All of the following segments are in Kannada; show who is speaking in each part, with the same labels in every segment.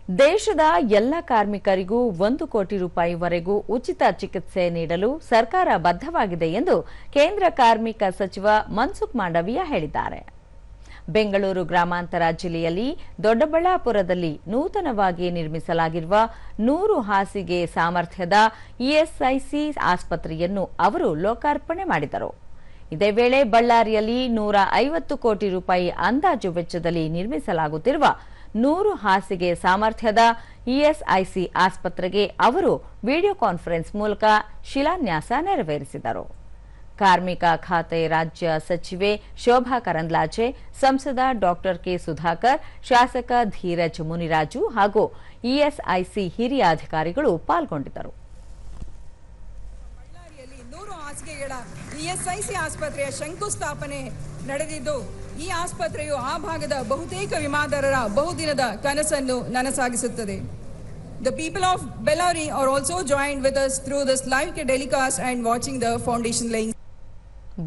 Speaker 1: ದೇಶದ ಎಲ್ಲ ಕಾರ್ಮಿಕರಿಗೂ 1 ಕೋಟಿ ರೂಪಾಯಿವರೆಗೂ ಉಚಿತ ಚಿಕಿತ್ಸೆ ನೀಡಲು ಸರ್ಕಾರ ಬದ್ಧವಾಗಿದೆ ಎಂದು ಕೇಂದ್ರ ಕಾರ್ಮಿಕ ಸಚಿವ ಮನ್ಸುಖ್ ಮಾಂಡವಿಯಾ ಹೇಳಿದ್ದಾರೆ. ಬೆಂಗಳೂರು ಗ್ರಾಮಾಂತರ ಜಿಲ್ಲೆಯಲ್ಲಿ ದೊಡ್ಡಬಳ್ಳಾಪುರದಲ್ಲಿ ನೂತನವಾಗಿ ನಿರ್ಮಿಸಲಾಗಿರುವ 100 ಹಾಸಿಗೆ ಸಾಮರ್ಥ್ಯದ ಇಎಸ್ಐಸಿ ಆಸ್ಪತ್ರೆಯನ್ನು ಅವರು ಲೋಕಾರ್ಪಣೆ ಮಾಡಿದರು. ಇದೇ ವೇಳೆ ಬಳ್ಳಾರಿಯಲ್ಲಿ 150 ಕೋಟಿ ರೂಪಾಯಿ ಅಂದಾಜು ವೆಚ್ಚದಲ್ಲಿ ನಿರ್ಮಿಸಲಾಗುತ್ತಿರುವ 100 ಹಾಸಿಗೆ ಸಾಮರ್ಥ್ಯದ ಇಎಸ್ಐಸಿ ಆಸ್ಪತ್ರೆಗೆ ಅವರು ವಿಡಿಯೋ ಕಾನ್ಫರೆನ್ಸ್ ಮೂಲಕ ಶಿಲಾನ್ಯಾಸ ನೆರವೇರಿಸಿದರು. ಕಾರ್ಮಿಕ ಖಾತೆ ರಾಜ್ಯ ಸಚಿವೆ ಶೋಭಾ ಕರಂದ್ಲಾಜೆ, ಸಂಸದ ಡಾಕ್ಟರ್ ಕೆ ಸುಧಾಕರ್, ಶಾಸಕ ಧೀರಜ್ ಮುನಿರಾಜು ಹಾಗೂ ಇಎಸ್ಐಸಿ ಹಿರಿಯ ಅಧಿಕಾರಿಗಳು ಪಾಲ್ಗೊಂಡಿದ್ದರು.
Speaker 2: ಬಳ್ಳಾರಿಯಲ್ಲಿ 100 ಹಾಸಿಗೆಗಳ ಇಎಸ್ಐಸಿ ಆಸ್ಪತ್ರೆಯ ಶಂಕುಸ್ಥಾಪನೆ ನಡೆದಿದ್ದು, ಈ ಆಸ್ಪತ್ರೆಯು ಆ ಭಾಗದ ಬಹುತೇಕ ವಿಮಾದಾರರ ಬಹುದಿನದ ಕನಸನ್ನು ನನಸಾಗಿಸುತ್ತದೆ. The people of Bellary are also joined with us through this live telecast and watching the foundation laying.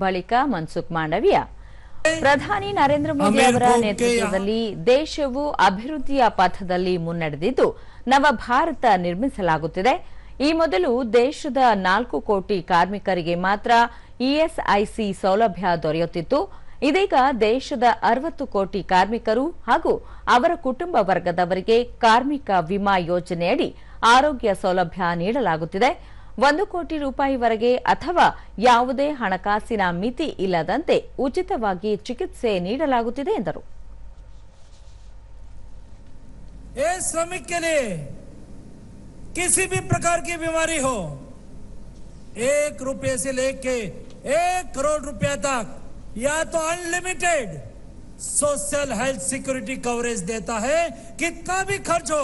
Speaker 1: ಬಳಿಕ ಮನ್ಸುಖ್ ಮಾಂಡವಿಯಾ, ಪ್ರಧಾನಿ ನರೇಂದ್ರ ಮೋದಿ ಅವರ ನೇತೃತ್ವದಲ್ಲಿ ದೇಶವು ಅಭಿವೃದ್ಧಿಯ ಪಥದಲ್ಲಿ ಮುನ್ನಡೆದಿದ್ದು ನವ ಭಾರತ ನಿರ್ಮಿಸಲಾಗುತ್ತಿದೆ. ಈ ಮೊದಲು ದೇಶದ 4 ಕೋಟಿ ಕಾರ್ಮಿಕರಿಗೆ ಮಾತ್ರ ಇಎಸ್ಐಸಿ ಸೌಲಭ್ಯ ದೊರೆಯುತ್ತಿತ್ತು. ಇದೀಗ ದೇಶದ 60 ಕೋಟಿ ಕಾರ್ಮಿಕರು ಹಾಗೂ ಅವರ ಕುಟುಂಬ ವರ್ಗದವರಿಗೆ ಕಾರ್ಮಿಕ ವಿಮಾ ಯೋಜನೆಯಡಿ ಆರೋಗ್ಯ ಸೌಲಭ್ಯ ನೀಡಲಾಗುತ್ತಿದೆ. 1 ಕೋಟಿ ರೂಪಾಯಿವರೆಗೆ ಅಥವಾ ಯಾವುದೇ ಹಣಕಾಸಿನ ಮಿತಿ ಇಲ್ಲದಂತೆ ಉಚಿತವಾಗಿ ಚಿಕಿತ್ಸೆ ನೀಡಲಾಗುತ್ತಿದೆ ಎಂದರು.
Speaker 3: श्रमिक के लिए किसी भी प्रकार की बीमारी हो, 1 रुपये से लेके 1 करोड़ रुपया तक या तो unlimited social health security coverage देता है. कितना भी खर्च हो,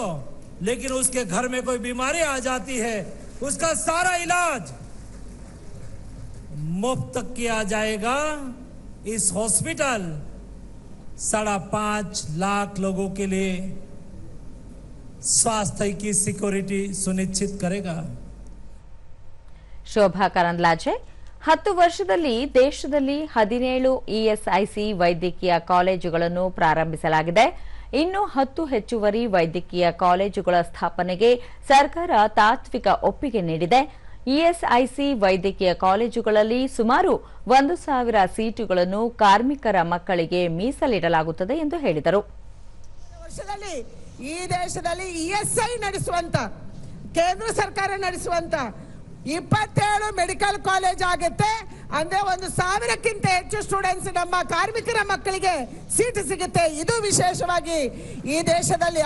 Speaker 3: लेकिन उसके घर में कोई बीमारी आ जाती है, उसका सारा इलाज मुफ्त किया जाएगा. इस हॉस्पिटल 5.5 लाख लोगों के लिए स्वास्थ्य की सिक्योरिटी सुनिश्चित करेगा.
Speaker 1: ಶೋಭಾ ಕರಂದ್ಲಾಜೆ, 10 ವರ್ಷದಲ್ಲಿ ದೇಶದಲ್ಲಿ 17 ಇಎಸ್ಐಸಿ ವೈದ್ಯಕೀಯ ಕಾಲೇಜುಗಳನ್ನು ಪ್ರಾರಂಭಿಸಲಾಗಿದೆ. ಇನ್ನು 10 ಹೆಚ್ಚುವರಿ ವೈದ್ಯಕೀಯ ಕಾಲೇಜುಗಳ ಸ್ಥಾಪನೆಗೆ ಸರ್ಕಾರ ತಾತ್ವಿಕ ಒಪ್ಪಿಗೆ ನೀಡಿದೆ. ಇಎಸ್ಐಸಿ ವೈದ್ಯಕೀಯ ಕಾಲೇಜುಗಳಲ್ಲಿ ಸುಮಾರು 1,000 ಸೀಟುಗಳನ್ನು ಕಾರ್ಮಿಕರ ಮಕ್ಕಳಿಗೆ ಮೀಸಲಿಡಲಾಗುತ್ತದೆ ಎಂದು ಹೇಳಿದರು.
Speaker 4: ಈ ದೇಶದಲ್ಲಿ ಇಎಸ್ಐ ನಡೆಸುವಂತ ಕೇಂದ್ರ ಸರ್ಕಾರ ನಡೆಸುವಂತ 27 ಮೆಡಿಕಲ್ ಕಾಲೇಜ್ ಆಗುತ್ತೆ. ಅಂದ್ರೆ 1,000ಕ್ಕಿಂತ ಹೆಚ್ಚು ಸ್ಟೂಡೆಂಟ್ಸ್ ನಮ್ಮ ಕಾರ್ಮಿಕರ ಮಕ್ಕಳಿಗೆ ಸೀಟ್ ಸಿಗುತ್ತೆ. ಇದು ವಿಶೇಷವಾಗಿ ಈ ದೇಶದಲ್ಲಿ